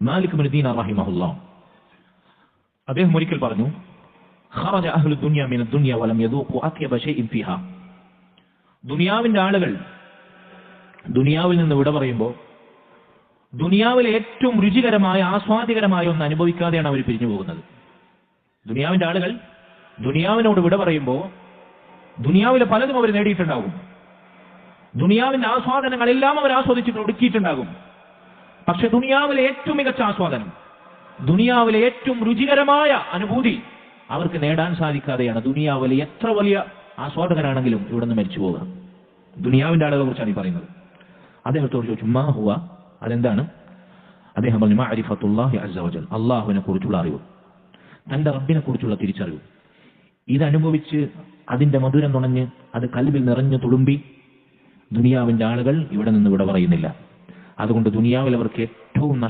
മാലിക് ഇബ്നു ദീനാർ റഹിമഹുല്ലാഹ് അദ്ദേഹം ഒരിക്കൽ പറഞ്ഞു, ഖറജ അഹ്ലു ദുനിയ മിന ദുനിയ വലം യദൂഖു അത്യബ ശൈഇൻ ഫീഹാ. ദുനിയാവിന്റെ ആളുകൾ ദുനിയാവിൽ നിന്ന് വിട പറയുമ്പോൾ ദുനിയാവിലെ ഏറ്റവും രുചികരമായ ആസ്വാദികരമായ ഒന്ന് അനുഭവിക്കാതെയാണ് അവർ പിരിഞ്ഞു പോകുന്നത്. ദുനിയാവിന്റെ ആളുകൾ ദുനിയാവിനോട് വിട പറയുമ്പോൾ ദുനിയാവിലെ പലതും അവർ നേടിയിട്ടുണ്ടാകും, ദുനിയാവിന്റെ ആസ്വാദനങ്ങളെല്ലാം അവർ ആസ്വദിച്ചിട്ട് ഒടുക്കിയിട്ടുണ്ടാകും. പക്ഷെ ദുനിയാവിലെ ഏറ്റവും മികച്ച ആസ്വാദനം, ദുനിയാവിലെ ഏറ്റവും രുചികരമായ അനുഭൂതി അവർക്ക് നേടാൻ സാധിക്കാതെയാണ് ദുനിയാവിലെ എത്ര വലിയ ആസ്വാദകരാണെങ്കിലും ഇവിടെ നിന്ന് മരിച്ചു പോകുക. ദുനിയാവിന്റെ ആളുകളെ കുറിച്ചാണ് ഈ പറയുന്നത്. അദ്ദേഹത്തോട് ചോദിച്ചു, മാ ഹുവ, അതെന്താണ്? അദ്ദേഹം പറഞ്ഞു, മഅരിഫത്തുല്ലാഹി അസ്സ വജൽ, അള്ളാഹുവിനെ കുറിച്ചുള്ള അറിവ്, തന്റെ റബ്ബിനെ കുറിച്ചുള്ള തിരിച്ചറിവ്. ഇതനുഭവിച്ച് അതിന്റെ മധുരം നുണഞ്ഞ് അത് കൽബിൽ നിറഞ്ഞു തുളുമ്പി ദുനിയാവിന്റെ ആളുകൾ ഇവിടെ നിന്ന് വിട പറയുന്നില്ല. അതുകൊണ്ട് ദുനിയാവിൽ അവർക്ക് ഏറ്റവും